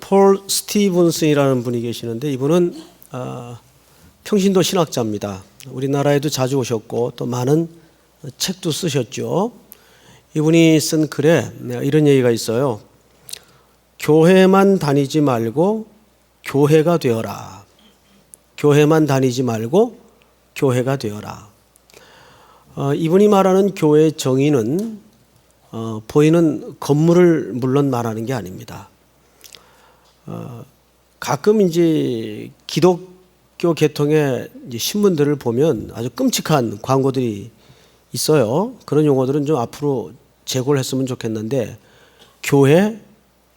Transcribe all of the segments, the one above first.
폴 스티븐슨이라는 분이 계시는데 이분은 평신도 신학자입니다. 우리나라에도 자주 오셨고 또 많은 책도 쓰셨죠. 이분이 쓴 글에 이런 얘기가 있어요. 교회만 다니지 말고 교회가 되어라. 교회만 다니지 말고 교회가 되어라. 이분이 말하는 교회의 정의는 보이는 건물을 물론 말하는 게 아닙니다. 가끔 이제 기독교 계통의 신문들을 보면 아주 끔찍한 광고들이 있어요. 그런 용어들은 좀 앞으로 제고를 했으면 좋겠는데, 교회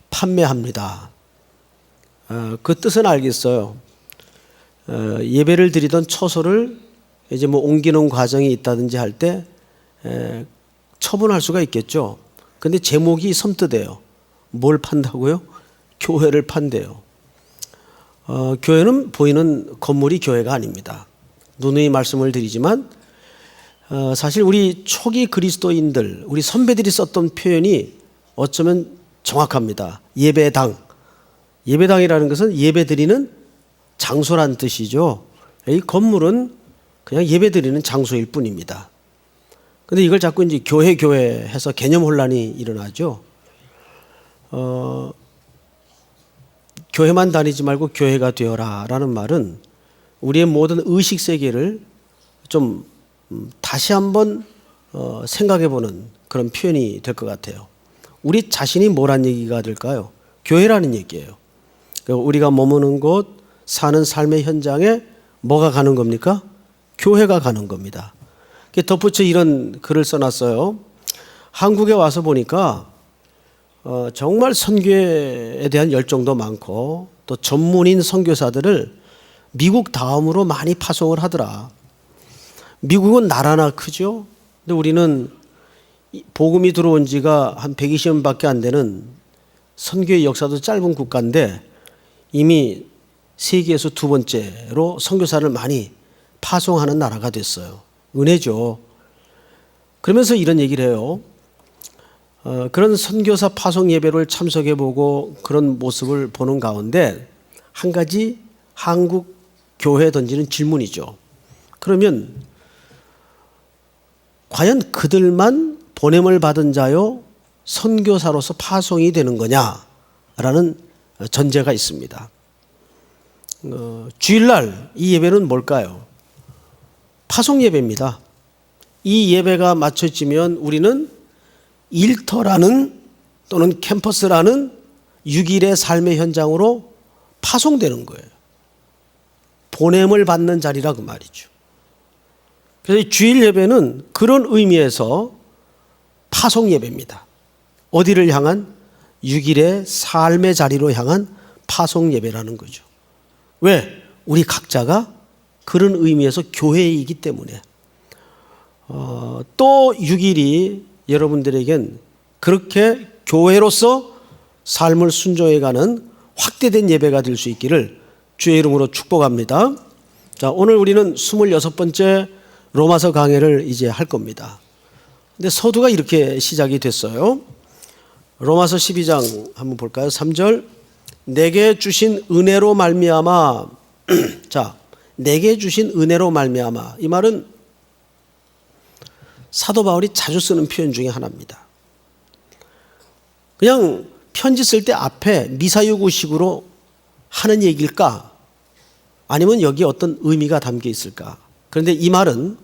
판매합니다. 그 뜻은 알겠어요. 예배를 드리던 처소를 이제 뭐 옮기는 과정이 있다든지 할 때 처분할 수가 있겠죠. 근데 제목이 섬뜩해요. 뭘 판다고요? 교회를 판대요. 교회는 보이는 건물이 교회가 아닙니다. 누누이 말씀을 드리지만 사실 우리 초기 그리스도인들, 우리 선배들이 썼던 표현이 어쩌면 정확합니다. 예배당. 예배당이라는 것은 예배드리는 장소란 뜻이죠. 이 건물은 그냥 예배드리는 장소일 뿐입니다. 근데 이걸 자꾸 이제 교회 해서 개념 혼란이 일어나죠. 교회만 다니지 말고 교회가 되어라 라는 말은 우리의 모든 의식 세계를 좀 다시 한번 생각해 보는 그런 표현이 될 것 같아요. 우리 자신이 뭐란 얘기가 될까요? 교회라는 얘기예요. 우리가 머무는 곳, 사는 삶의 현장에 뭐가 가는 겁니까? 교회가 가는 겁니다. 덧붙여 이런 글을 써놨어요. 한국에 와서 보니까 정말 선교에 대한 열정도 많고 또 전문인 선교사들을 미국 다음으로 많이 파송을 하더라. 미국은 나라나 크죠. 근데 우리는 복음이 들어온 지가 한 120년밖에 안 되는 선교의 역사도 짧은 국가인데 이미 세계에서 두 번째로 선교사를 많이 파송하는 나라가 됐어요. 은혜죠. 그러면서 이런 얘기를 해요. 그런 선교사 파송 예배를 참석해보고 그런 모습을 보는 가운데 한 가지 한국 교회에 던지는 질문이죠. 그러면 과연 그들만 보냄을 받은 자요 선교사로서 파송이 되는 거냐라는 전제가 있습니다. 주일날 이 예배는 뭘까요? 파송 예배입니다. 이 예배가 마쳐지면 우리는 일터라는 또는 캠퍼스라는 6일의 삶의 현장으로 파송되는 거예요. 보냄을 받는 자리라 그 말이죠. 그래서 주일 예배는 그런 의미에서 파송 예배입니다. 어디를 향한? 6일의 삶의 자리로 향한 파송 예배라는 거죠. 왜? 우리 각자가 그런 의미에서 교회이기 때문에. 또 6일이 여러분들에겐 그렇게 교회로서 삶을 순종해가는 확대된 예배가 될 수 있기를 주의 이름으로 축복합니다. 자, 오늘 우리는 26번째 로마서 강해를 이제 할 겁니다. 근데 서두가 이렇게 시작이 됐어요. 로마서 12장 한번 볼까요? 3절. 내게 주신 은혜로 말미암아. 자, 내게 주신 은혜로 말미암아. 이 말은 사도 바울이 자주 쓰는 표현 중에 하나입니다. 그냥 편지 쓸 때 앞에 미사유구식으로 하는 얘기일까? 아니면 여기에 어떤 의미가 담겨 있을까? 그런데 이 말은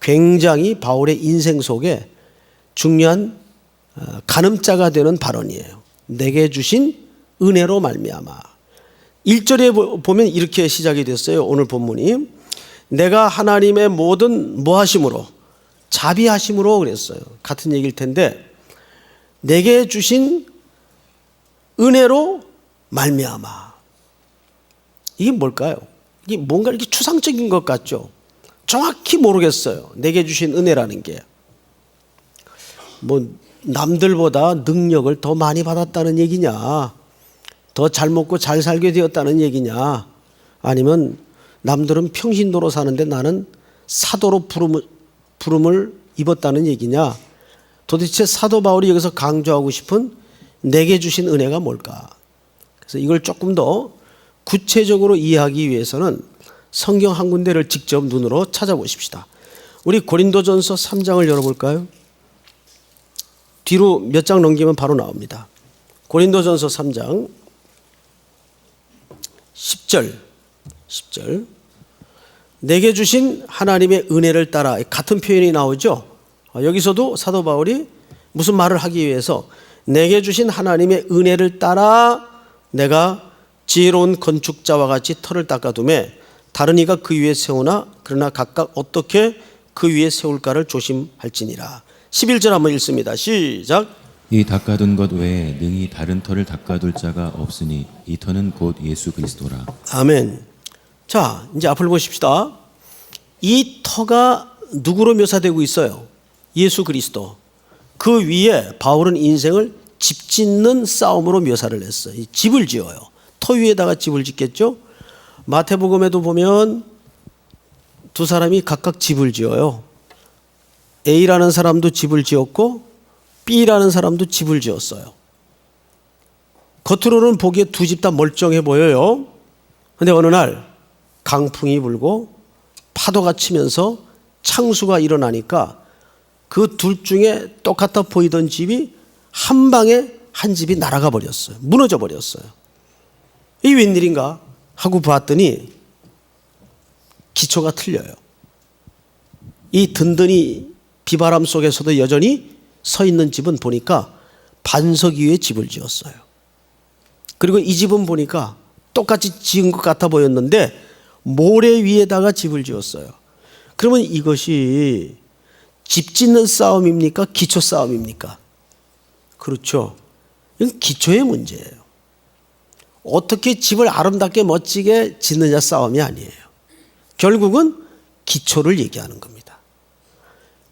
굉장히 바울의 인생 속에 중요한 가늠자가 되는 발언이에요. 내게 주신 은혜로 말미암아. 1절에 보면 이렇게 시작이 됐어요. 오늘 본문이. 내가 하나님의 모든 뭐하심으로? 자비하심으로 그랬어요. 같은 얘기일 텐데 내게 주신 은혜로 말미암아. 이게 뭘까요? 이게 뭔가 이렇게 추상적인 것 같죠? 정확히 모르겠어요. 내게 주신 은혜라는 게. 뭐 남들보다 능력을 더 많이 받았다는 얘기냐? 더 잘 먹고 잘 살게 되었다는 얘기냐? 아니면 남들은 평신도로 사는데 나는 사도로 부름을 입었다는 얘기냐? 도대체 사도 바울이 여기서 강조하고 싶은 내게 주신 은혜가 뭘까? 그래서 이걸 조금 더 구체적으로 이해하기 위해서는 성경 한 군데를 직접 눈으로 찾아보십시다. 우리 고린도전서 3장을 열어볼까요? 뒤로 몇 장 넘기면 바로 나옵니다. 고린도전서 3장 10절 내게 주신 하나님의 은혜를 따라 같은 표현이 나오죠. 여기서도 사도 바울이 무슨 말을 하기 위해서 내게 주신 하나님의 은혜를 따라 내가 지혜로운 건축자와 같이 터를 닦아두매 다른 이가 그 위에 세우나 그러나 각각 어떻게 그 위에 세울까를 조심할지니라. 11절 한번 읽습니다. 시작. 이 닦아둔 것 외에 능히 다른 터를 닦아둘 자가 없으니 이 터는 곧 예수 그리스도라. 아멘. 자, 이제 앞을 보십시다. 이 터가 누구로 묘사되고 있어요? 예수 그리스도. 그 위에 바울은 인생을 집 짓는 싸움으로 묘사를 했어요. 집을 지어요. 터 위에다가 집을 짓겠죠? 마태복음에도 보면 두 사람이 각각 집을 지어요. A라는 사람도 집을 지었고 B라는 사람도 집을 지었어요. 겉으로는 보기에 두 집 다 멀쩡해 보여요. 그런데 어느 날 강풍이 불고 파도가 치면서 창수가 일어나니까 그 둘 중에 똑같아 보이던 집이 한 방에 한 집이 날아가 버렸어요. 무너져 버렸어요. 이 웬일인가 하고 봤더니 기초가 틀려요. 이 든든히 비바람 속에서도 여전히 서 있는 집은 보니까 반석 위에 집을 지었어요. 그리고 이 집은 보니까 똑같이 지은 것 같아 보였는데 모래 위에다가 집을 지었어요. 그러면 이것이 집 짓는 싸움입니까? 기초 싸움입니까? 그렇죠. 이건 기초의 문제예요. 어떻게 집을 아름답게 멋지게 짓느냐 싸움이 아니에요. 결국은 기초를 얘기하는 겁니다.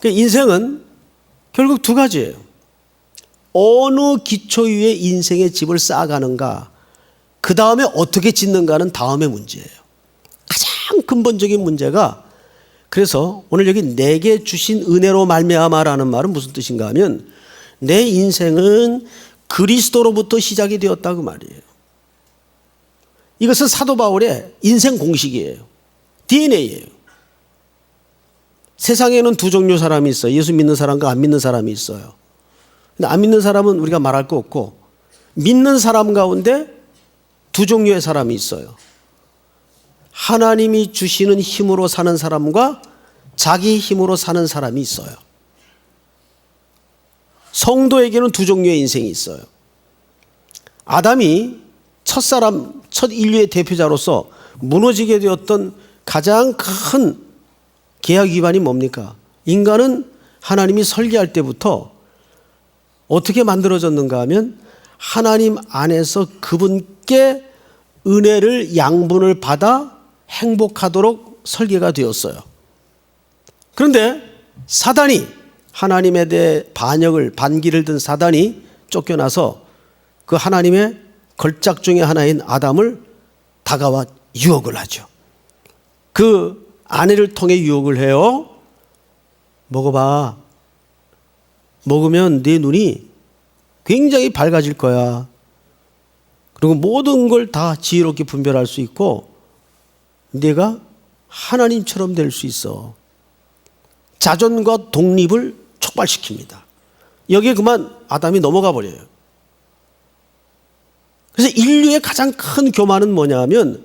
그러니까 인생은 결국 두 가지예요. 어느 기초 위에 인생의 집을 쌓아가는가, 그 다음에 어떻게 짓는가는 다음의 문제예요. 가장 근본적인 문제가, 그래서 오늘 여기 내게 주신 은혜로 말미암아라는 말은 무슨 뜻인가 하면 내 인생은 그리스도로부터 시작이 되었다 그 말이에요. 이것은 사도 바울의 인생 공식이에요. DNA예요. 세상에는 두 종류 사람이 있어요. 예수 믿는 사람과 안 믿는 사람이 있어요. 근데 안 믿는 사람은 우리가 말할 거 없고, 믿는 사람 가운데 두 종류의 사람이 있어요. 하나님이 주시는 힘으로 사는 사람과 자기 힘으로 사는 사람이 있어요. 성도에게는 두 종류의 인생이 있어요. 아담이 첫사람, 첫 인류의 대표자로서 무너지게 되었던 가장 큰 계약 위반이 뭡니까? 인간은 하나님이 설계할 때부터 어떻게 만들어졌는가 하면 하나님 안에서 그분께 은혜를 양분을 받아 행복하도록 설계가 되었어요. 그런데 사단이, 하나님에 대해 반기를 든 사단이 쫓겨나서 그 하나님의 걸작 중에 하나인 아담을 다가와 유혹을 하죠. 그 아내를 통해 유혹을 해요. 먹어봐. 먹으면 네 눈이 굉장히 밝아질 거야. 그리고 모든 걸 다 지혜롭게 분별할 수 있고 네가 하나님처럼 될 수 있어. 자존과 독립을 촉발시킵니다. 여기에 그만 아담이 넘어가 버려요. 그래서 인류의 가장 큰 교만은 뭐냐 하면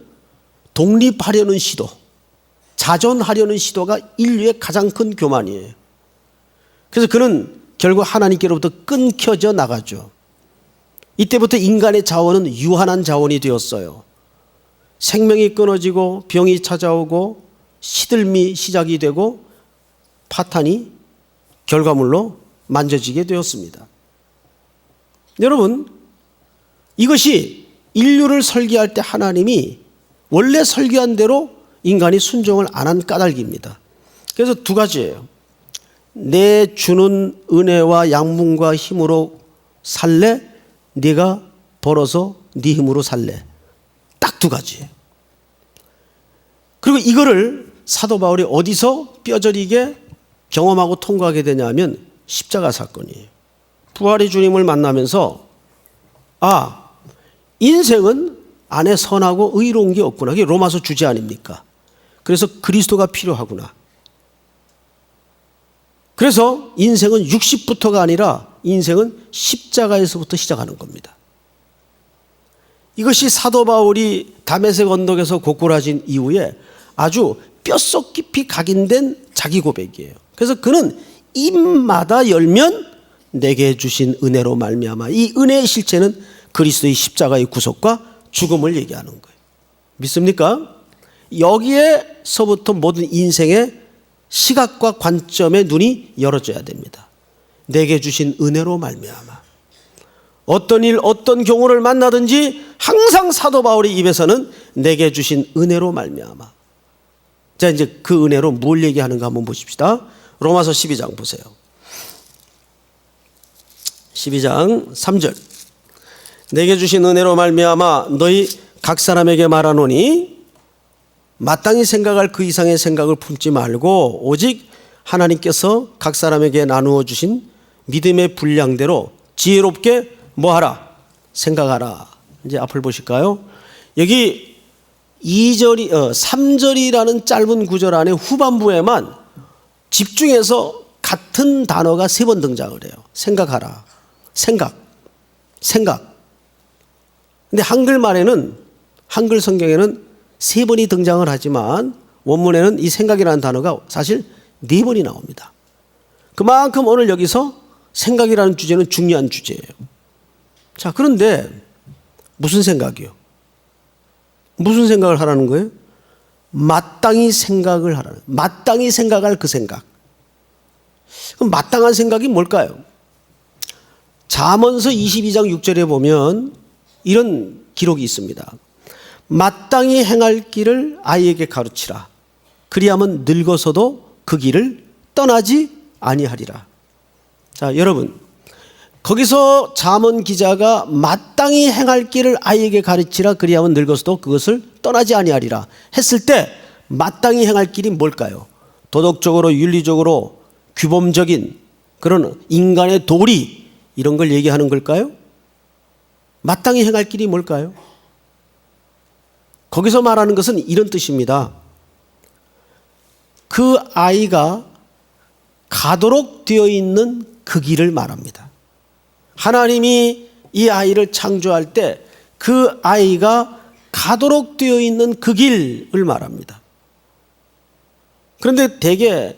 독립하려는 시도, 자존하려는 시도가 인류의 가장 큰 교만이에요. 그래서 그는 결국 하나님께로부터 끊겨져 나가죠. 이때부터 인간의 자원은 유한한 자원이 되었어요. 생명이 끊어지고 병이 찾아오고 시들미 시작이 되고 파탄이 결과물로 만져지게 되었습니다. 여러분, 이것이 인류를 설계할 때 하나님이 원래 설계한 대로 인간이 순종을 안 한 까닭입니다. 그래서 두 가지예요. 내 주는 은혜와 양분과 힘으로 살래? 네가 벌어서 네 힘으로 살래? 딱 두 가지예요. 그리고 이거를 사도 바울이 어디서 뼈저리게 경험하고 통과하게 되냐면 십자가 사건이에요. 부활의 주님을 만나면서 인생은 안에 선하고 의로운 게 없구나. 그게 로마서 주제 아닙니까? 그래서 그리스도가 필요하구나. 그래서 인생은 60부터가 아니라 인생은 십자가에서부터 시작하는 겁니다. 이것이 사도 바울이 다메섹 언덕에서 고꾸라진 이후에 아주 뼛속 깊이 각인된 자기 고백이에요. 그래서 그는 입마다 열면 내게 주신 은혜로 말미암아, 이 은혜의 실체는 그리스도의 십자가의 구속과 죽음을 얘기하는 거예요. 믿습니까? 여기에서부터 모든 인생의 시각과 관점의 눈이 열어져야 됩니다. 내게 주신 은혜로 말미암아. 어떤 일, 어떤 경우를 만나든지 항상 사도 바울의 입에서는 내게 주신 은혜로 말미암아. 자, 이제 그 은혜로 뭘 얘기하는가 한번 보십시다. 로마서 12장 보세요. 12장 3절. 내게 주신 은혜로 말미암아 너희 각 사람에게 말하노니 마땅히 생각할 그 이상의 생각을 품지 말고 오직 하나님께서 각 사람에게 나누어 주신 믿음의 분량대로 지혜롭게 뭐하라? 생각하라. 이제 앞을 보실까요? 여기 3절이라는 짧은 구절 안에 후반부에만 집중해서 같은 단어가 3번 등장을 해요. 생각하라. 생각. 근데 한글 성경에는 3번이 등장을 하지만 원문에는 이 생각이라는 단어가 사실 4번이 나옵니다. 그만큼 오늘 여기서 생각이라는 주제는 중요한 주제예요. 자, 그런데 무슨 생각이요? 무슨 생각을 하라는 거예요? 마땅히 생각을 하라는, 마땅히 생각할 그 생각. 그럼 마땅한 생각이 뭘까요? 잠언서 22장 6절에 보면 이런 기록이 있습니다. 마땅히 행할 길을 아이에게 가르치라. 그리하면 늙어서도 그 길을 떠나지 아니하리라. 자, 여러분, 거기서 잠언 기자가 마땅히 행할 길을 아이에게 가르치라. 그리하면 늙어서도 그것을 떠나지 아니하리라 했을 때 마땅히 행할 길이 뭘까요? 도덕적으로, 윤리적으로, 규범적인 그런 인간의 도리, 이런 걸 얘기하는 걸까요? 마땅히 행할 길이 뭘까요? 거기서 말하는 것은 이런 뜻입니다. 그 아이가 가도록 되어 있는 그 길을 말합니다. 하나님이 이 아이를 창조할 때 그 아이가 가도록 되어 있는 그 길을 말합니다. 그런데 대개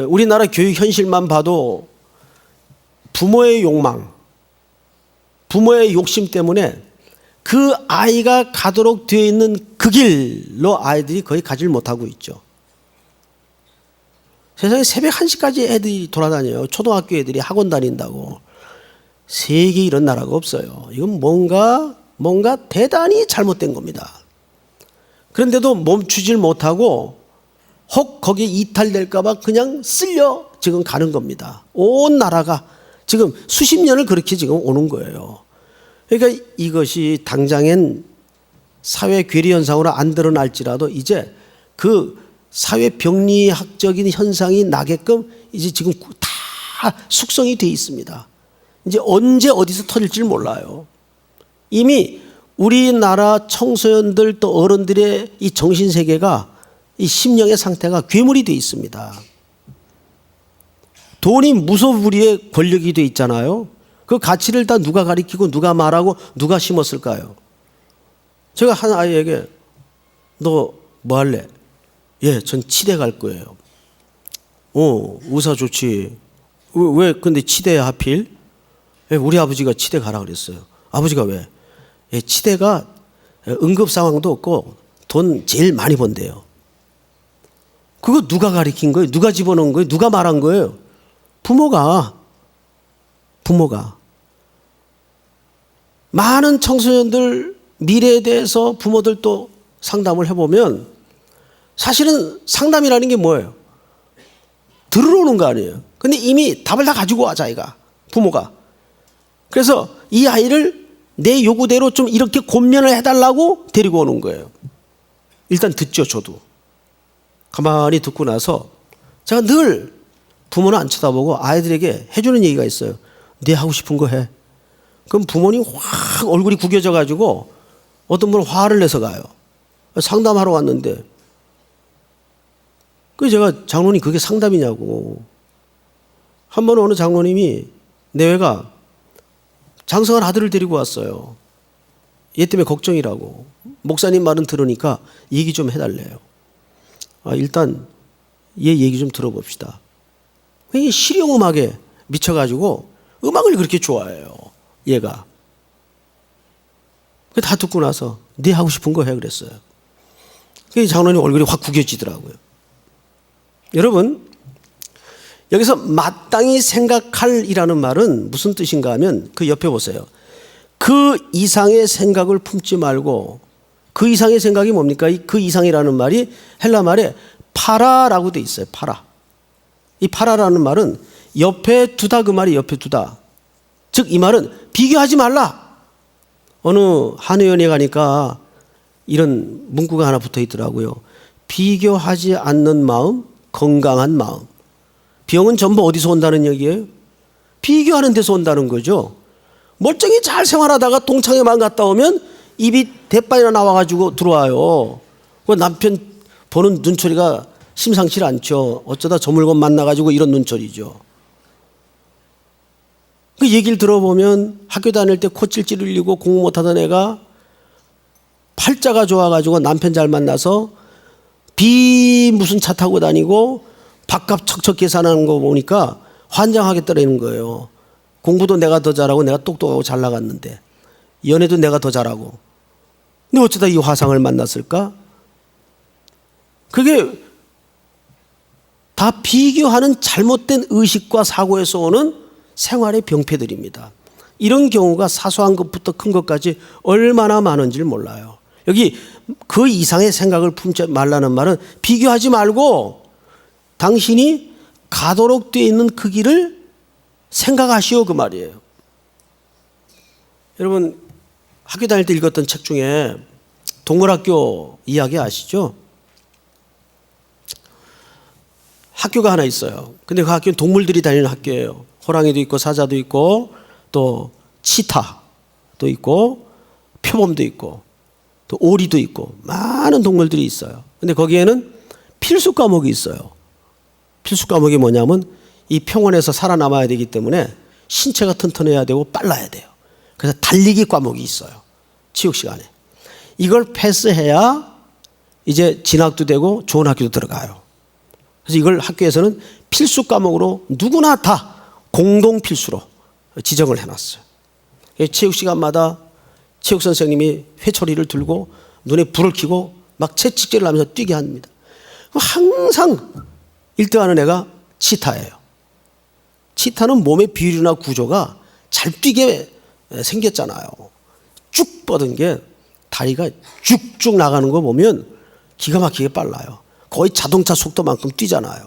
우리나라 교육 현실만 봐도 부모의 욕망, 부모의 욕심 때문에 그 아이가 가도록 되어 있는 그 길로 아이들이 거의 가지를 못하고 있죠. 세상에 새벽 1시까지 애들이 돌아다녀요. 초등학교 애들이 학원 다닌다고. 세계에 이런 나라가 없어요. 이건 뭔가 대단히 잘못된 겁니다. 그런데도 멈추질 못하고 혹 거기에 이탈될까 봐 그냥 쓸려 지금 가는 겁니다. 온 나라가 지금 수십 년을 그렇게 지금 오는 거예요. 그러니까 이것이 당장엔 사회 괴리 현상으로 안 드러날지라도 이제 그 사회 병리학적인 현상이 나게끔 이제 지금 다 숙성이 돼 있습니다. 이제 언제 어디서 터질지 몰라요. 이미 우리나라 청소년들 또 어른들의 이 정신세계가 이 심령의 상태가 괴물이 돼 있습니다. 돈이 무소불위의 권력이 돼 있잖아요. 그 가치를 다 누가 가리키고 누가 말하고 누가 심었을까요? 제가 한 아이에게 너 뭐 할래? 예, 전 치대 갈 거예요. 의사 좋지. 왜 근데 치대야 하필? 예, 우리 아버지가 치대 가라 그랬어요. 아버지가 왜? 예, 치대가 응급 상황도 없고 돈 제일 많이 번대요. 그거 누가 가리킨 거예요? 누가 집어넣은 거예요? 누가 말한 거예요? 부모가. 많은 청소년들 미래에 대해서 부모들도 상담을 해보면 사실은 상담이라는 게 뭐예요? 들으러오는 거 아니에요. 근데 이미 답을 다 가지고 와, 자기가. 부모가. 그래서 이 아이를 내 요구대로 좀 이렇게 권면을 해달라고 데리고 오는 거예요. 일단 듣죠, 저도. 가만히 듣고 나서 제가 늘 부모는 안 쳐다보고 아이들에게 해주는 얘기가 있어요. 네 하고 싶은 거 해. 그럼 부모님 확 얼굴이 구겨져 가지고 어떤 분은 화를 내서 가요. 상담하러 왔는데. 그 제가 장로님 그게 상담이냐고. 한 번 어느 장로님이 내외가 장성한 아들을 데리고 왔어요. 얘 때문에 걱정이라고. 목사님 말은 들으니까 얘기 좀 해달래요. 일단 얘 얘기 좀 들어봅시다. 굉장히 실용음악에 미쳐가지고 음악을 그렇게 좋아해요. 얘가. 다 듣고 나서 네 하고 싶은 거 해 그랬어요. 그 장로님 얼굴이 확 구겨지더라고요. 여러분 여기서 마땅히 생각할이라는 말은 무슨 뜻인가 하면 그 옆에 보세요. 그 이상의 생각을 품지 말고 그 이상의 생각이 뭡니까? 그 이상이라는 말이 헬라 말에 파라라고 돼 있어요. 파라. 이 파라라는 말은 옆에 두다 그 말이 옆에 두다. 즉 이 말은 비교하지 말라. 어느 한의원에 가니까 이런 문구가 하나 붙어 있더라고요. 비교하지 않는 마음, 건강한 마음. 병은 전부 어디서 온다는 얘기예요? 비교하는 데서 온다는 거죠. 멀쩡히 잘 생활하다가 동창회만 갔다 오면 입이 대빨이나 나와가지고 들어와요. 그 남편 보는 눈초리가 심상치 않죠. 어쩌다 저 물건 만나가지고 이런 눈초리죠. 그 얘기를 들어보면 학교 다닐 때 코찔찔 흘리고 공부 못하던 애가 팔자가 좋아가지고 남편 잘 만나서 무슨 차 타고 다니고 밥값 척척 계산하는 거 보니까 환장하겠더라는 거예요. 공부도 내가 더 잘하고 내가 똑똑하고 잘 나갔는데 연애도 내가 더 잘하고 근데 어쩌다 이 화상을 만났을까? 그게 다 비교하는 잘못된 의식과 사고에서 오는 생활의 병폐들입니다. 이런 경우가 사소한 것부터 큰 것까지 얼마나 많은지를 몰라요. 여기 그 이상의 생각을 품지 말라는 말은 비교하지 말고 당신이 가도록 되어 있는 그 길을 생각하시오 그 말이에요. 여러분 학교 다닐 때 읽었던 책 중에 동물학교 이야기 아시죠? 학교가 하나 있어요. 근데 그 학교는 동물들이 다니는 학교예요. 호랑이도 있고 사자도 있고 또 치타도 있고 표범도 있고 또 오리도 있고 많은 동물들이 있어요. 근데 거기에는 필수 과목이 있어요. 필수 과목이 뭐냐면 이 평원에서 살아남아야 되기 때문에 신체가 튼튼해야 되고 빨라야 돼요. 그래서 달리기 과목이 있어요. 체육 시간에. 이걸 패스해야 이제 진학도 되고 좋은 학교도 들어가요. 그래서 이걸 학교에서는 필수 과목으로 누구나 다 공동 필수로 지정을 해놨어요. 체육 시간마다 체육 선생님이 회초리를 들고 눈에 불을 켜고 막 채찍질을 하면서 뛰게 합니다. 항상 1등하는 애가 치타예요. 치타는 몸의 비율이나 구조가 잘 뛰게 생겼잖아요. 쭉 뻗은 게 다리가 쭉쭉 나가는 거 보면 기가 막히게 빨라요. 거의 자동차 속도만큼 뛰잖아요.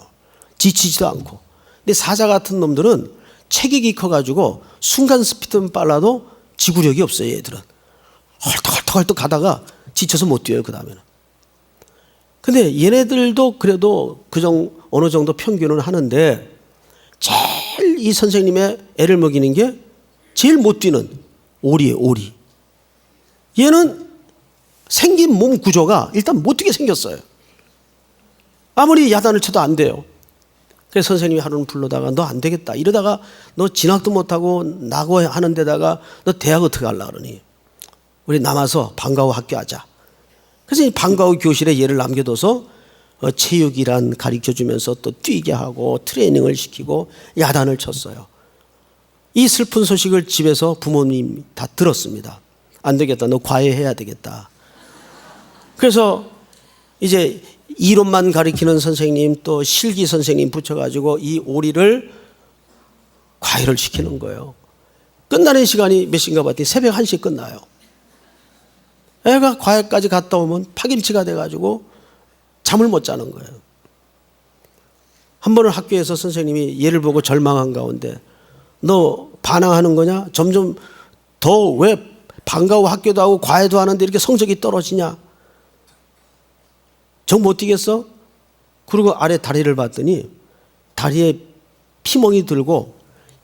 지치지도 않고. 근데 사자 같은 놈들은 체격이 커가지고 순간 스피드는 빨라도 지구력이 없어요. 얘들은 헐떡헐떡 가다가 지쳐서 못 뛰어요. 그 다음에는. 근데 얘네들도 그래도 어느 정도 평균은 하는데 제일 이 선생님의 애를 먹이는 게 제일 못 뛰는 오리예요. 오리. 얘는 생긴 몸 구조가 일단 못 뛰게 생겼어요. 아무리 야단을 쳐도 안 돼요. 그래서 선생님이 하루는 불러다가 너 안 되겠다. 이러다가 너 진학도 못하고 나고 하는 데다가 너 대학 어떻게 하려고 그러니. 우리 남아서 방과후 학교하자. 그래서 이 방과후 교실에 얘를 남겨둬서 체육이란 가르쳐주면서 또 뛰게 하고 트레이닝을 시키고 야단을 쳤어요. 이 슬픈 소식을 집에서 부모님 다 들었습니다. 안 되겠다. 너 과외해야 되겠다. 그래서 이제 이론만 가르치는 선생님 또 실기 선생님 붙여가지고 이 오리를 과외를 시키는 거예요. 끝나는 시간이 몇 시인가 봤더니 새벽 1시에 끝나요. 애가 과외까지 갔다 오면 파김치가 돼가지고 잠을 못 자는 거예요. 한 번은 학교에서 선생님이 얘를 보고 절망한 가운데 너 반항하는 거냐? 점점 더 왜 방과후 학교도 하고 과외도 하는데 이렇게 성적이 떨어지냐? 정 못 뛰겠어? 그리고 아래 다리를 봤더니 다리에 피멍이 들고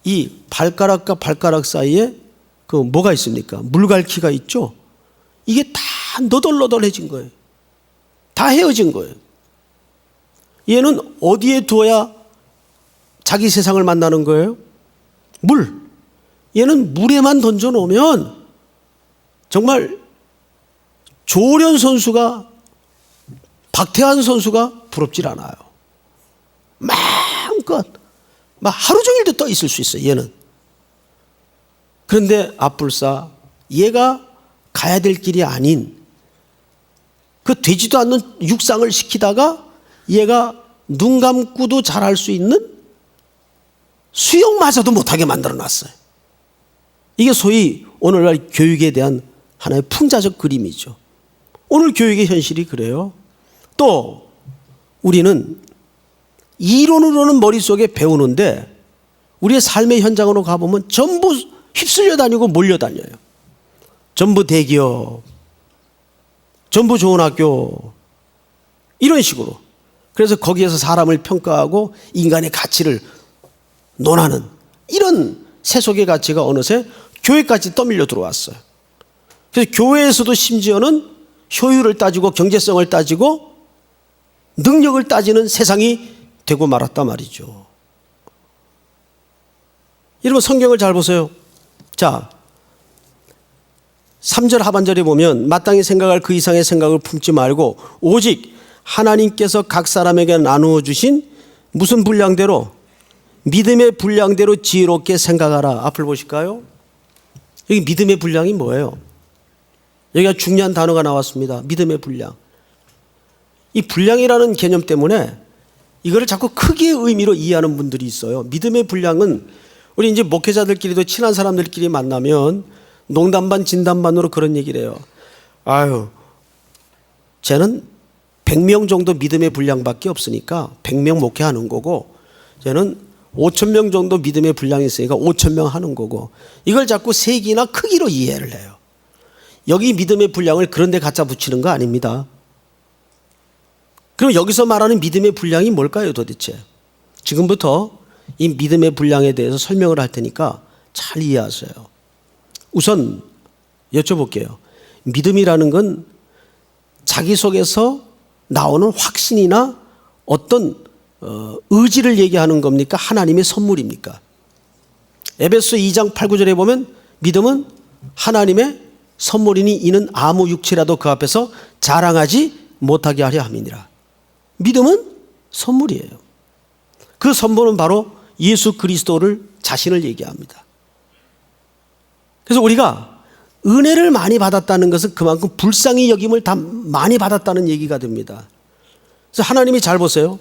이 발가락과 발가락 사이에 그 뭐가 있습니까? 물갈퀴가 있죠. 이게 다 너덜너덜해진 거예요. 다 헤어진 거예요. 얘는 어디에 두어야 자기 세상을 만나는 거예요? 물. 얘는 물에만 던져놓으면 정말 조련 선수가, 박태환 선수가 부럽질 않아요. 마음껏 막 하루 종일도 떠 있을 수 있어요, 얘는. 그런데 앞불사, 얘가 가야 될 길이 아닌 그 되지도 않는 육상을 시키다가 얘가 눈 감고도 잘할 수 있는 수영마저도 못하게 만들어 놨어요. 이게 소위 오늘날 교육에 대한 하나의 풍자적 그림이죠. 오늘 교육의 현실이 그래요. 또 우리는 이론으로는 머릿속에 배우는데 우리의 삶의 현장으로 가보면 전부 휩쓸려 다니고 몰려다녀요. 전부 대기업, 전부 좋은 학교, 이런 식으로. 그래서 거기에서 사람을 평가하고 인간의 가치를 논하는 이런 세속의 가치가 어느새 교회까지 떠밀려 들어왔어요. 그래서 교회에서도 심지어는 효율을 따지고 경제성을 따지고 능력을 따지는 세상이 되고 말았단 말이죠. 여러분 성경을 잘 보세요. 자, 3절 하반절에 보면 마땅히 생각할 그 이상의 생각을 품지 말고 오직 하나님께서 각 사람에게 나누어 주신 무슨 분량대로, 믿음의 분량대로 지혜롭게 생각하라. 앞을 보실까요? 여기 믿음의 분량이 뭐예요? 여기가 중요한 단어가 나왔습니다. 믿음의 분량. 이 분량이라는 개념 때문에 이거를 자꾸 크기의 의미로 이해하는 분들이 있어요. 믿음의 분량은 우리 이제 목회자들끼리도 친한 사람들끼리 만나면 농담 반 진담 반으로 그런 얘기를 해요. 아유, 쟤는 100명 정도 믿음의 분량밖에 없으니까 100명 목회하는 거고, 쟤는 5,000명 정도 믿음의 분량이 있으니까 5,000명 하는 거고, 이걸 자꾸 세기나 크기로 이해를 해요. 여기 믿음의 분량을 그런 데 갖다 붙이는 거 아닙니다. 그럼 여기서 말하는 믿음의 분량이 뭘까요 도대체? 지금부터 이 믿음의 분량에 대해서 설명을 할 테니까 잘 이해하세요. 우선 여쭤볼게요. 믿음이라는 건 자기 속에서 나오는 확신이나 어떤 의지를 얘기하는 겁니까? 하나님의 선물입니까? 에베소 2장 8, 9절에 보면 믿음은 하나님의 선물이니 이는 아무 육체라도 그 앞에서 자랑하지 못하게 하려 함이니라. 믿음은 선물이에요. 그 선물은 바로 예수 그리스도를 자신을 얘기합니다. 그래서 우리가 은혜를 많이 받았다는 것은 그만큼 불쌍히 여김을 다 많이 받았다는 얘기가 됩니다. 그래서 하나님이 잘 보세요.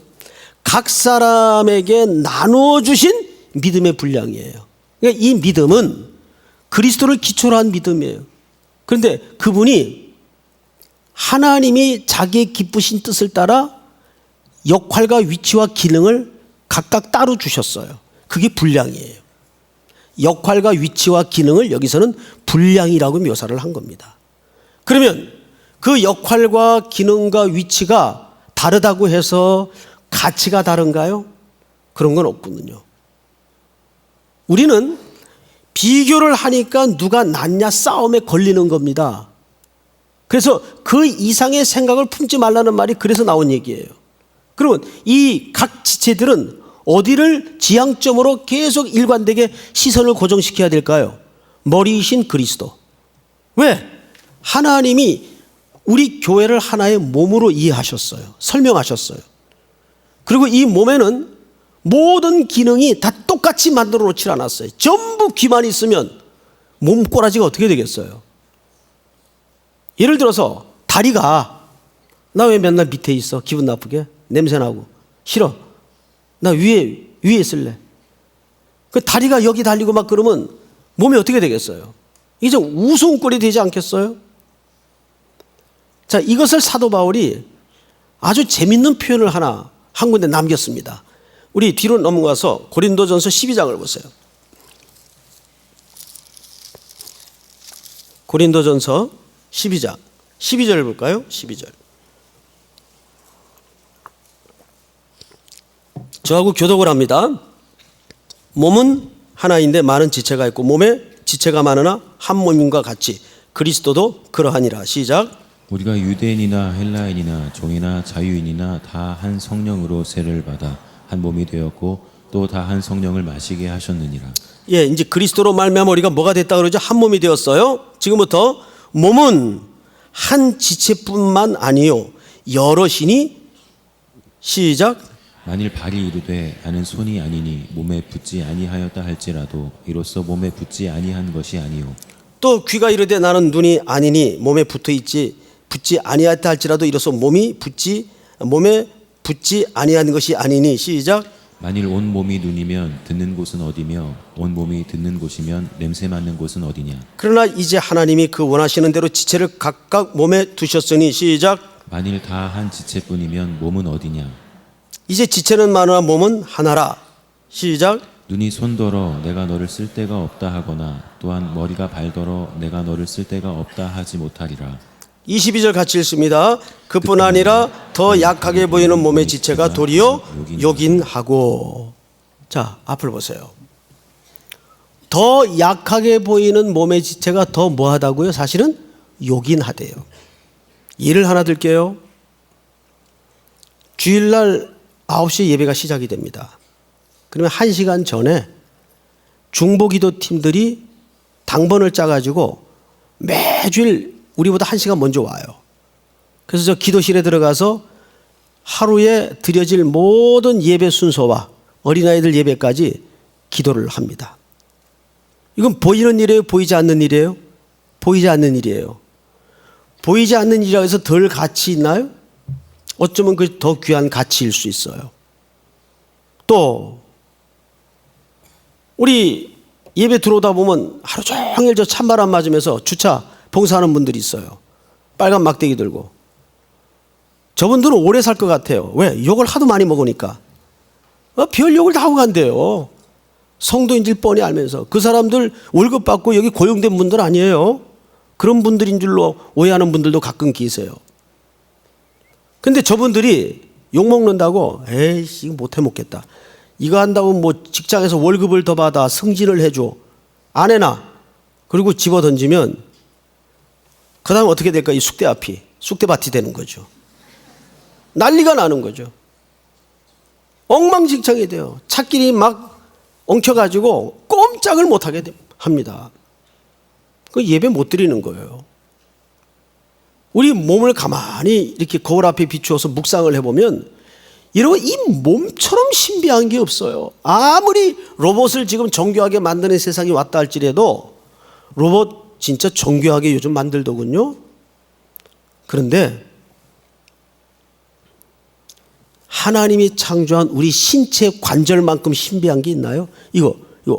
각 사람에게 나누어 주신 믿음의 분량이에요. 그러니까 이 믿음은 그리스도를 기초로 한 믿음이에요. 그런데 그분이 하나님이 자기의 기쁘신 뜻을 따라 역할과 위치와 기능을 각각 따로 주셨어요. 그게 분량이에요. 역할과 위치와 기능을 여기서는 분량이라고 묘사를 한 겁니다. 그러면 그 역할과 기능과 위치가 다르다고 해서 가치가 다른가요? 그런 건 없거든요. 우리는 비교를 하니까 누가 낫냐 싸움에 걸리는 겁니다. 그래서 그 이상의 생각을 품지 말라는 말이 그래서 나온 얘기예요. 그러면 이 각 지체들은 어디를 지향점으로 계속 일관되게 시선을 고정시켜야 될까요? 머리이신 그리스도. 왜? 하나님이 우리 교회를 하나의 몸으로 이해하셨어요. 설명하셨어요. 그리고 이 몸에는 모든 기능이 다 똑같이 만들어 놓지 않았어요. 전부 귀만 있으면 몸꼬라지가 어떻게 되겠어요? 예를 들어서 다리가 나 왜 맨날 밑에 있어? 기분 나쁘게? 냄새나고 싫어. 나 위에 있을래. 그 다리가 여기 달리고 막 그러면 몸이 어떻게 되겠어요? 이제 우스운꼴이 되지 않겠어요? 자, 이것을 사도 바울이 아주 재밌는 표현을 하나 한 군데 남겼습니다. 우리 뒤로 넘어가서 고린도전서 12장을 보세요. 고린도전서 12장 12절을 볼까요? 12절. 저하고 교독을 합니다. 몸은 하나인데 많은 지체가 있고 몸에 지체가 많으나 한 몸임과 같이 그리스도도 그러하니라. 시작. 우리가 유대인이나 헬라인이나 종이나 자유인이나 다 한 성령으로 세를 받아 한 몸이 되었고 또 다 한 성령을 마시게 하셨느니라. 예, 이제 그리스도로 말미암아 우리가 뭐가 됐다 그러죠? 한 몸이 되었어요. 지금부터 몸은 한 지체뿐만 아니요 여럿이니 시작. 만일 발이 이르되 나는 손이 아니니 몸에 붙지 아니하였다 할지라도 이로써 몸에 붙지 아니한 것이 아니요 또 귀가 이르되 나는 눈이 아니니 몸에 붙지 아니하였다 할지라도 이로써 몸에 붙지 아니한 것이 아니니 시작. 만일 온 몸이 눈이면 듣는 곳은 어디며 온 몸이 듣는 곳이면 냄새 맡는 곳은 어디냐. 그러나 이제 하나님이 그 원하시는 대로 지체를 각각 몸에 두셨으니 시작. 만일 다 한 지체뿐이면 몸은 어디냐. 이제 지체는 많으나 몸은 하나라. 시작. 눈이 손더러 내가 너를 쓸 데가 없다 하거나 또한 머리가 발더러 내가 너를 쓸 데가 없다 하지 못하리라. 22절 같이 읽습니다. 그뿐 아니라 더 약하게 보이는 몸의 지체가 도리어 요긴하고. 자, 앞을 보세요. 더 약하게 보이는 몸의 지체가 더 뭐하다고요? 사실은 요긴하대요. 예를 하나 들게요. 주일날 9시에 예배가 시작이 됩니다. 그러면 1시간 전에 중보기도 팀들이 당번을 짜가지고 매주일 우리보다 1시간 먼저 와요. 그래서 저 기도실에 들어가서 하루에 드려질 모든 예배 순서와 어린아이들 예배까지 기도를 합니다. 이건 보이는 일이에요? 보이지 않는 일이에요? 보이지 않는 일이에요. 보이지 않는 일이라고 해서 덜 가치 있나요? 어쩌면 그 더 귀한 가치일 수 있어요. 또 우리 예배 들어오다 보면 하루 종일 저 찬바람 맞으면서 주차 봉사하는 분들이 있어요. 빨간 막대기 들고. 저분들은 오래 살 것 같아요. 왜? 욕을 하도 많이 먹으니까. 별 욕을 다 하고 간대요. 성도인 줄 뻔히 알면서. 그 사람들 월급 받고 여기 고용된 분들 아니에요. 그런 분들인 줄로 오해하는 분들도 가끔 계세요. 근데 저분들이 욕 먹는다고 에이씨 이거 못 해먹겠다. 이거 한다고 뭐 직장에서 월급을 더 받아 승진을 해줘. 안 해놔. 그리고 집어 던지면 그 다음 어떻게 될까? 이 쑥대밭이 되는 거죠. 난리가 나는 거죠. 엉망진창이 돼요. 찻길이 막 엉켜가지고 꼼짝을 못하게 합니다. 그 예배 못 드리는 거예요. 우리 몸을 가만히 이렇게 거울 앞에 비추어서 묵상을 해보면 여러분 이 몸처럼 신비한 게 없어요. 아무리 로봇을 지금 정교하게 만드는 세상이 왔다 할지라도 로봇 진짜 정교하게 요즘 만들더군요. 그런데 하나님이 창조한 우리 신체 관절만큼 신비한 게 있나요? 이거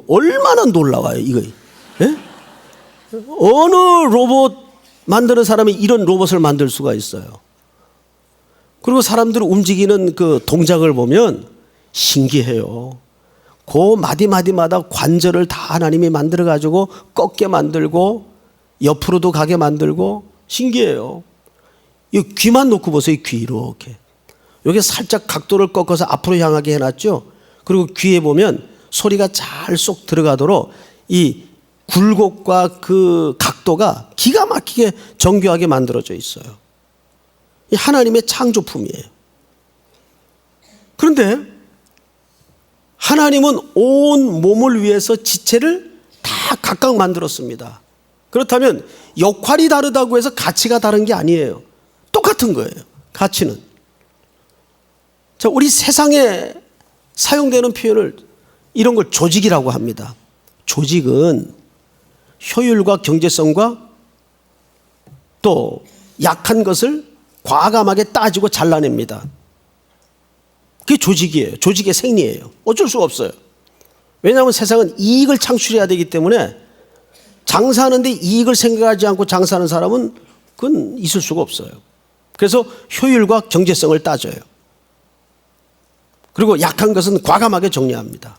얼마나 놀라워요. 이거. 예? 어느 로봇 만드는 사람이 이런 로봇을 만들 수가 있어요. 그리고 사람들 움직이는 그 동작을 보면 신기해요. 그 마디마디마다 관절을 다 하나님이 만들어 가지고 꺾게 만들고 옆으로도 가게 만들고 신기해요. 이 귀만 놓고 보세요. 귀 이렇게. 여기 살짝 각도를 꺾어서 앞으로 향하게 해놨죠. 그리고 귀에 보면 소리가 잘 쏙 들어가도록 이 굴곡과 그 각도가 기가 막히게 정교하게 만들어져 있어요. 이 하나님의 창조품이에요. 그런데 하나님은 온 몸을 위해서 지체를 다 각각 만들었습니다. 그렇다면 역할이 다르다고 해서 가치가 다른 게 아니에요. 똑같은 거예요. 가치는. 자, 우리 세상에 사용되는 표현을 이런 걸 조직이라고 합니다. 조직은 효율과 경제성과 또 약한 것을 과감하게 따지고 잘라냅니다. 그게 조직이에요. 조직의 생리예요. 어쩔 수가 없어요. 왜냐하면 세상은 이익을 창출해야 되기 때문에 장사하는데 이익을 생각하지 않고 장사하는 사람은 그건 있을 수가 없어요. 그래서 효율과 경제성을 따져요. 그리고 약한 것은 과감하게 정리합니다.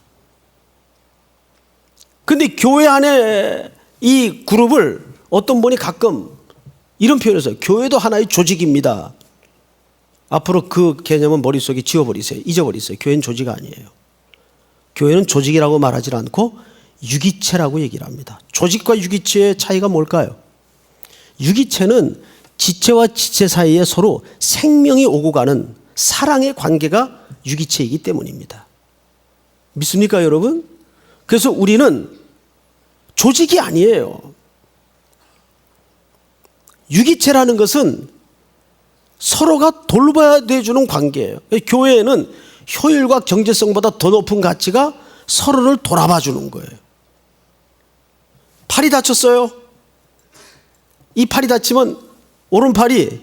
근데 교회 안에 이 그룹을 어떤 분이 가끔 이런 표현을 써요. 교회도 하나의 조직입니다. 앞으로 그 개념은 머릿속에 지워버리세요. 잊어버리세요. 교회는 조직 아니에요. 교회는 조직이라고 말하지 않고 유기체라고 얘기를 합니다. 조직과 유기체의 차이가 뭘까요? 유기체는 지체와 지체 사이에 서로 생명이 오고 가는 사랑의 관계가 유기체이기 때문입니다. 믿습니까, 여러분? 그래서 우리는 조직이 아니에요. 유기체라는 것은 서로가 돌봐주는 관계예요. 교회에는 효율과 경제성보다 더 높은 가치가 서로를 돌아봐 주는 거예요. 팔이 다쳤어요. 이 팔이 다치면 오른팔이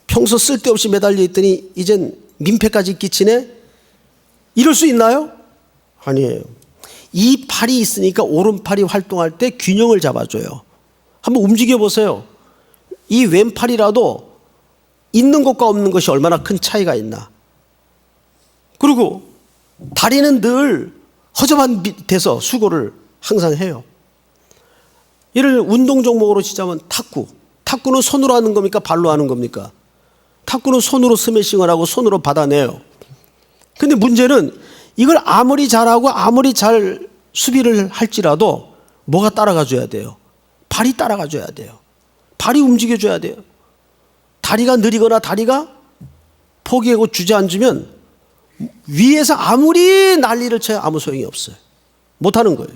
평소 쓸데없이 매달려 있더니 이젠 민폐까지 끼치네? 이럴 수 있나요? 아니에요. 이 팔이 있으니까 오른팔이 활동할 때 균형을 잡아줘요. 한번 움직여 보세요. 이 왼팔이라도 있는 것과 없는 것이 얼마나 큰 차이가 있나. 그리고 다리는 늘 허접한 밑에서 수고를 항상 해요. 이를 운동 종목으로 치자면 탁구. 탁구는 손으로 하는 겁니까? 발로 하는 겁니까? 탁구는 손으로 스매싱을 하고 손으로 받아내요. 근데 문제는 이걸 아무리 잘하고 아무리 잘 수비를 할지라도 뭐가 따라가 줘야 돼요? 발이 따라가 줘야 돼요. 발이 움직여 줘야 돼요. 다리가 느리거나 다리가 포기하고 주저앉으면 위에서 아무리 난리를 쳐야 아무 소용이 없어요. 못하는 거예요.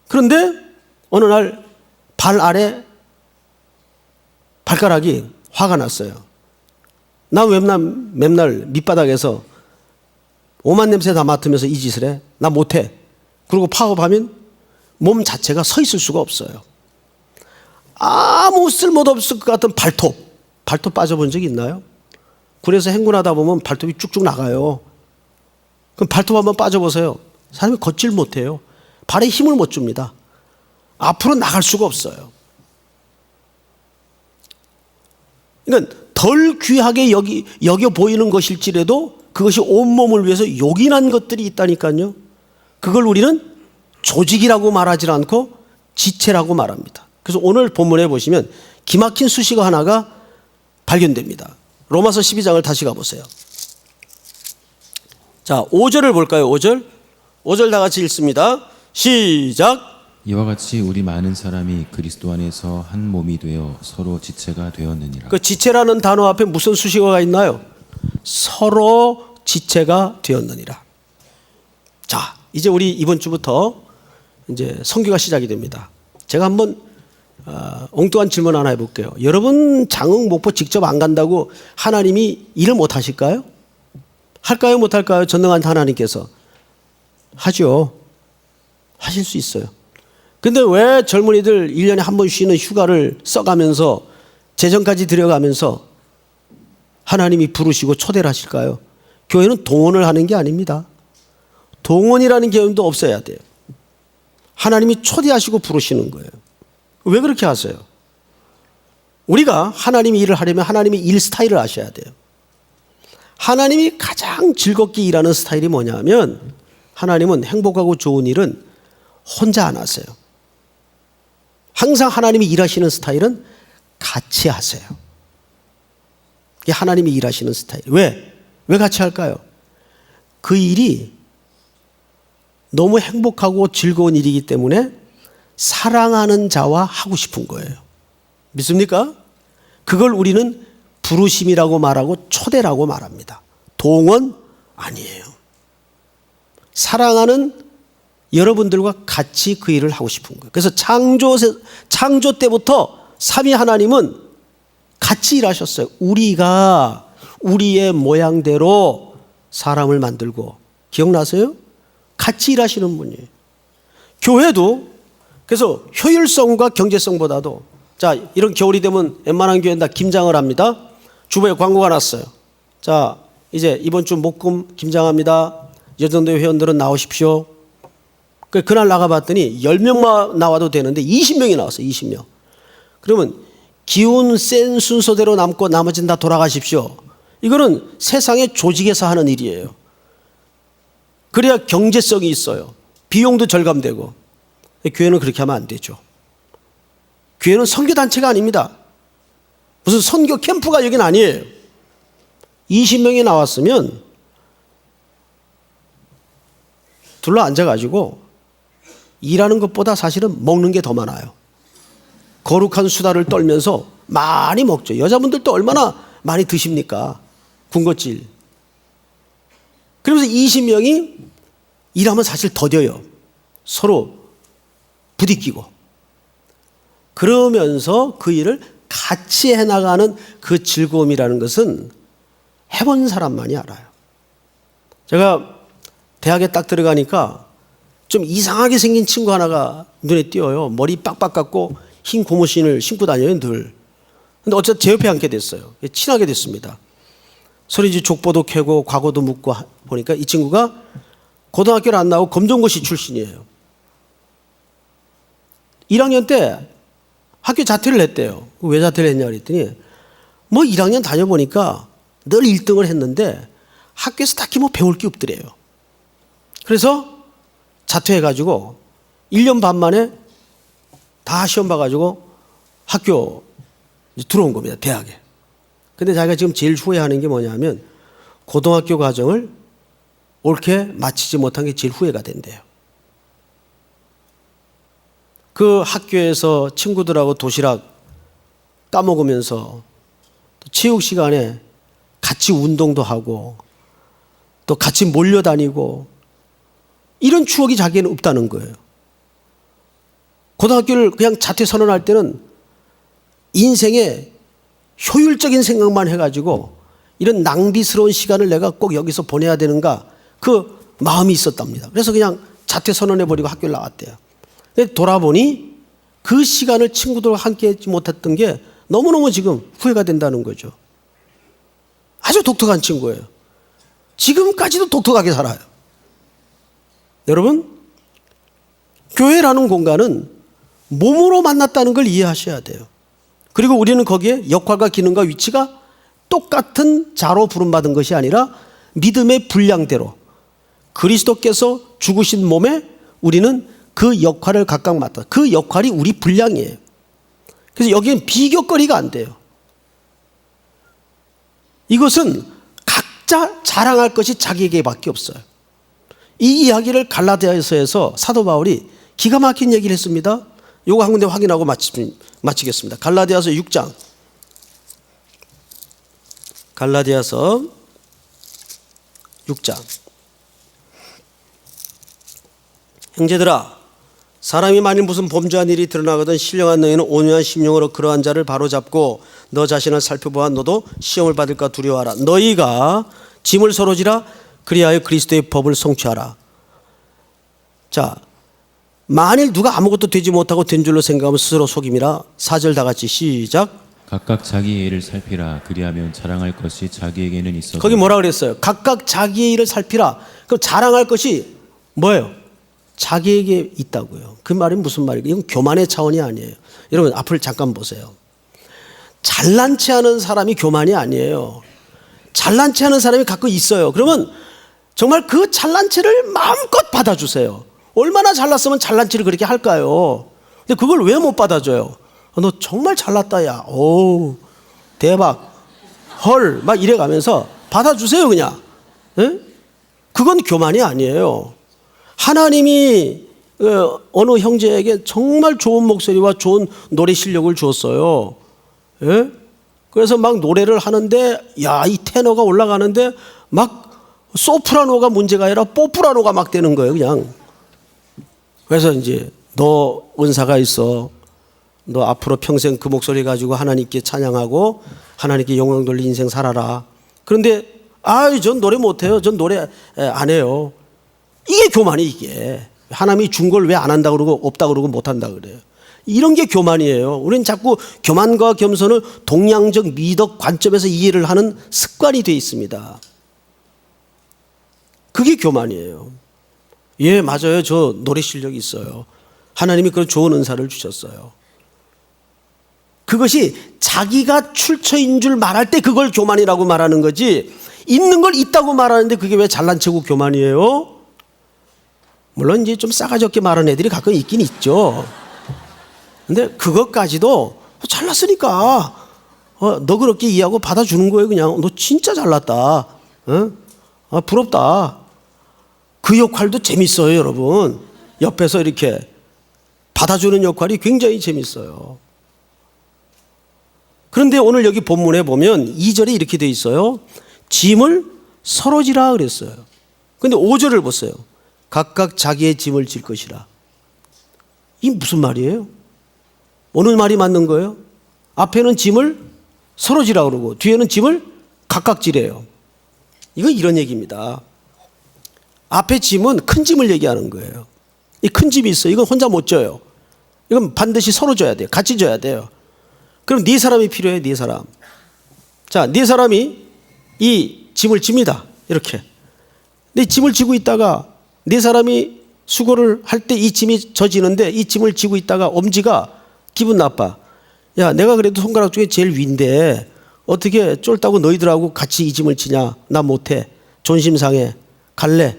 그런데 어느 날 발 아래 발가락이 화가 났어요. 나 맨날 밑바닥에서 오만 냄새 다 맡으면서 이 짓을 해? 나 못해. 그리고 파업하면 몸 자체가 서 있을 수가 없어요. 아무 쓸모도 없을 것 같은 발톱 빠져본 적 있나요? 그래서 행군하다 보면 발톱이 쭉쭉 나가요. 그럼 발톱 한번 빠져보세요. 사람이 걷질 못해요. 발에 힘을 못 줍니다. 앞으로 나갈 수가 없어요. 그러니까 덜 귀하게 여겨 보이는 것일지라도 그것이 온몸을 위해서 요긴한 것들이 있다니까요. 그걸 우리는 조직이라고 말하지 않고 지체라고 말합니다. 그래서 오늘 본문에 보시면 기막힌 수식어 하나가 발견됩니다. 로마서 12장을 다시 가보세요. 자, 5절을 볼까요? 5절. 5절 다 같이 읽습니다. 시작. 이와 같이 우리 많은 사람이 그리스도 안에서 한 몸이 되어 서로 지체가 되었느니라. 그 지체라는 단어 앞에 무슨 수식어가 있나요? 서로 지체가 되었느니라. 자, 이제 우리 이번 주부터 이제 선교가 시작이 됩니다. 제가 한번 엉뚱한 질문 하나 해볼게요. 여러분 장흥 목포 직접 안 간다고 하나님이 일을 못 하실까요? 할까요? 못 할까요? 전능한 하나님께서 하죠. 하실 수 있어요. 근데 왜 젊은이들 1년에 한 번 쉬는 휴가를 써가면서 재정까지 들여가면서 하나님이 부르시고 초대를 하실까요? 교회는 동원을 하는 게 아닙니다. 동원이라는 개념도 없어야 돼요. 하나님이 초대하시고 부르시는 거예요. 왜 그렇게 하세요? 우리가 하나님이 일을 하려면 하나님이 일 스타일을 아셔야 돼요. 하나님이 가장 즐겁게 일하는 스타일이 뭐냐면 하나님은 행복하고 좋은 일은 혼자 안 하세요. 항상 하나님이 일하시는 스타일은 같이 하세요. 이게 하나님이 일하시는 스타일. 왜? 왜 같이 할까요? 그 일이 너무 행복하고 즐거운 일이기 때문에 사랑하는 자와 하고 싶은 거예요. 믿습니까? 그걸 우리는 부르심이라고 말하고 초대라고 말합니다. 동원 아니에요. 사랑하는 여러분들과 같이 그 일을 하고 싶은 거예요. 그래서 창조 때부터 삼위 하나님은 같이 일하셨어요. 우리가 우리의 모양대로 사람을 만들고, 기억나세요? 같이 일하시는 분이에요. 교회도 그래서 효율성과 경제성보다도, 자, 이런 겨울이 되면 웬만한 교회는 다 김장을 합니다. 주부에 광고가 났어요. 자, 이제 이번 주 목금 김장합니다. 여전도 회원들은 나오십시오. 그날 나가봤더니 10명만 나와도 되는데 20명이 나왔어요. 20명. 그러면 기운 센 순서대로 남고 나머지는 다 돌아가십시오. 이거는 세상의 조직에서 하는 일이에요. 그래야 경제성이 있어요. 비용도 절감되고. 교회는 그렇게 하면 안 되죠. 교회는 선교단체가 아닙니다. 무슨 선교 캠프가 여긴 아니에요. 20명이 나왔으면 둘러 앉아가지고 일하는 것보다 사실은 먹는 게 더 많아요. 거룩한 수다를 떨면서 많이 먹죠. 여자분들도 얼마나 많이 드십니까? 군것질. 그러면서 20명이 일하면 사실 더뎌요. 서로 부딪히고. 그러면서 그 일을 같이 해나가는 그 즐거움이라는 것은 해본 사람만이 알아요. 제가 대학에 딱 들어가니까 좀 이상하게 생긴 친구 하나가 눈에 띄어요. 머리 빡빡 깎고 흰 고무신을 신고 다녀요, 늘. 근데 어쨌든 제 옆에 앉게 됐어요. 친하게 됐습니다. 서로 이제 족보도 캐고 과거도 묻고 보니까 이 친구가 고등학교를 안 나오고 검정고시 출신이에요. 1학년 때 학교 자퇴를 했대요. 왜 자퇴를 했냐 그랬더니 뭐 1학년 다녀보니까 늘 1등을 했는데 학교에서 딱히 뭐 배울 게 없더래요. 그래서 자퇴해가지고 1년 반 만에 다 시험 봐가지고 학교 들어온 겁니다. 대학에. 근데 자기가 지금 제일 후회하는 게 뭐냐면 고등학교 과정을 옳게 마치지 못한 게 제일 후회가 된대요. 그 학교에서 친구들하고 도시락 까먹으면서 체육 시간에 같이 운동도 하고 또 같이 몰려다니고 이런 추억이 자기에는 없다는 거예요. 고등학교를 그냥 자퇴 선언할 때는 인생에 효율적인 생각만 해가지고 이런 낭비스러운 시간을 내가 꼭 여기서 보내야 되는가 그 마음이 있었답니다. 그래서 그냥 자퇴 선언해버리고 학교를 나왔대요. 근데 돌아보니 그 시간을 친구들과 함께 했지 못했던 게 너무너무 지금 후회가 된다는 거죠. 아주 독특한 친구예요. 지금까지도 독특하게 살아요. 여러분, 교회라는 공간은 몸으로 만났다는 걸 이해하셔야 돼요. 그리고 우리는 거기에 역할과 기능과 위치가 똑같은 자로 부름받은 것이 아니라 믿음의 분량대로 그리스도께서 죽으신 몸에 우리는 그 역할을 각각 맡아. 그 역할이 우리 분량이에요. 그래서 여기는 비교거리가 안 돼요. 이것은 각자 자랑할 것이 자기에게밖에 없어요. 이 이야기를 갈라디아서에서 사도 바울이 기가 막힌 얘기를 했습니다. 요거 한 군데 확인하고 마치겠습니다. 갈라디아서 6장. 갈라디아서 6장. 형제들아, 사람이 만일 무슨 범죄한 일이 드러나거든 신령한 너희는 온유한 심령으로 그러한 자를 바로잡고 너 자신을 살펴보아 너도 시험을 받을까 두려워하라. 너희가 짐을 서로 지라 그리하여 그리스도의 법을 성취하라. 자, 만일 누가 아무것도 되지 못하고 된 줄로 생각하면 스스로 속임이라. 4절 다 같이 시작. 각각 자기의 일을 살피라. 그리하면 자랑할 것이 자기에게는 있어도. 거기 뭐라 그랬어요? 각각 자기의 일을 살피라. 그럼 자랑할 것이 뭐예요? 자기에게 있다고요. 그 말이 무슨 말이에요? 이건 교만의 차원이 아니에요. 여러분 앞을 잠깐 보세요. 잘난 체 하는 사람이 교만이 아니에요. 잘난 체 하는 사람이 가끔 있어요. 그러면 정말 그 잘난 체를 마음껏 받아주세요. 얼마나 잘났으면 잘난 체를 그렇게 할까요? 근데 그걸 왜 못 받아줘요? 너 정말 잘났다 야. 오 대박 헐 막 이래가면서 받아주세요 그냥. 에? 그건 교만이 아니에요. 하나님이 어느 형제에게 정말 좋은 목소리와 좋은 노래 실력을 주었어요. 예? 그래서 막 노래를 하는데 야, 이 테너가 올라가는데 막 소프라노가 문제가 아니라 뽀프라노가 막 되는 거예요 그냥. 그래서 이제 너 은사가 있어. 너 앞으로 평생 그 목소리 가지고 하나님께 찬양하고 하나님께 영광 돌릴 인생 살아라. 그런데 전 노래 못해요. 전 노래 안 해요. 이게 교만이 이게. 하나님이 준 걸 왜 안 한다고 그러고 없다고 그러고 못한다고 그래요. 이런 게 교만이에요. 우리는 자꾸 교만과 겸손을 동양적 미덕 관점에서 이해를 하는 습관이 되어 있습니다. 그게 교만이에요. 예, 맞아요. 저 노래 실력이 있어요. 하나님이 그런 좋은 은사를 주셨어요. 그것이 자기가 출처인 줄 말할 때 그걸 교만이라고 말하는 거지, 있는 걸 있다고 말하는데 그게 왜 잘난 척고 교만이에요? 물론 이제 좀 싸가지 없게 말하는 애들이 가끔 있긴 있죠. 근데 그것까지도 잘났으니까 너그럽게 이해하고 받아주는 거예요. 그냥 너 진짜 잘났다. 부럽다. 그 역할도 재밌어요, 여러분. 옆에서 이렇게 받아주는 역할이 굉장히 재밌어요. 그런데 오늘 여기 본문에 보면 2절에 이렇게 돼 있어요. 짐을 서로 지라 그랬어요. 그런데 5절을 보세요. 각각 자기의 짐을 질 것이라. 이게 무슨 말이에요? 어느 말이 맞는 거예요? 앞에는 짐을 서로 지라 그러고 뒤에는 짐을 각각 지래요. 이건 이런 얘기입니다. 앞에 짐은 큰 짐을 얘기하는 거예요. 이 큰 짐이 있어요. 이건 혼자 못 져요. 이건 반드시 서로 져야 돼요. 같이 져야 돼요. 그럼 네 사람이 필요해, 네 사람. 자, 네 사람이 이 짐을 집니다. 이렇게. 네 짐을 지고 있다가 네 사람이 수고를 할 때 이 짐이 져지는데 이 짐을 지고 있다가 엄지가 기분 나빠. 야, 내가 그래도 손가락 중에 제일 위인데 어떻게 쫄다고 너희들하고 같이 이 짐을 지냐? 나 못해. 존심 상해. 갈래.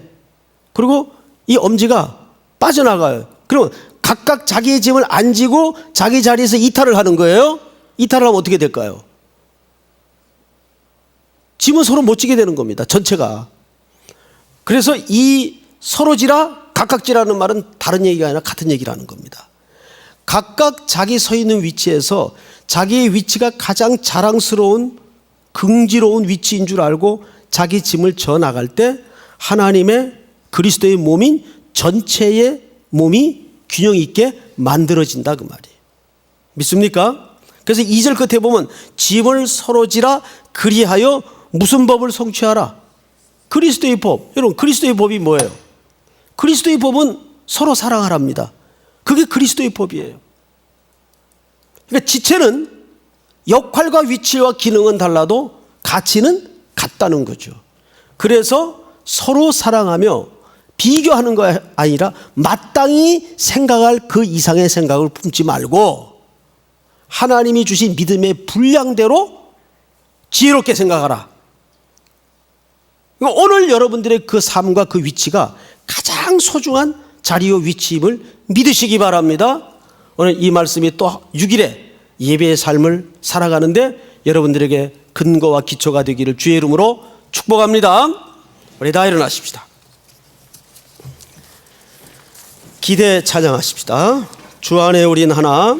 그리고 이 엄지가 빠져나가요. 그럼 각각 자기의 짐을 안 지고 자기 자리에서 이탈을 하는 거예요. 이탈을 하면 어떻게 될까요? 짐은 서로 못 지게 되는 겁니다. 전체가. 그래서 이 서로 지라 각각 지라는 말은 다른 얘기가 아니라 같은 얘기라는 겁니다. 각각 자기 서 있는 위치에서 자기의 위치가 가장 자랑스러운 긍지로운 위치인 줄 알고 자기 짐을 져 나갈 때 하나님의 그리스도의 몸인 전체의 몸이 균형 있게 만들어진다 그 말이에요. 믿습니까? 그래서 2절 끝에 보면 짐을 서로 지라 그리하여 무슨 법을 성취하라? 그리스도의 법. 여러분 그리스도의 법이 뭐예요? 그리스도의 법은 서로 사랑하랍니다. 그게 그리스도의 법이에요. 그러니까 지체는 역할과 위치와 기능은 달라도 가치는 같다는 거죠. 그래서 서로 사랑하며 비교하는 거 아니라 마땅히 생각할 그 이상의 생각을 품지 말고 하나님이 주신 믿음의 분량대로 지혜롭게 생각하라. 오늘 여러분들의 그 삶과 그 위치가 가장 소중한 자리요 위치임을 믿으시기 바랍니다. 오늘 이 말씀이 또 6일에 예배의 삶을 살아가는데 여러분들에게 근거와 기초가 되기를 주의 이름으로 축복합니다. 우리 다 일어나십시다. 기대 찬양하십시다. 주 안에 우린 하나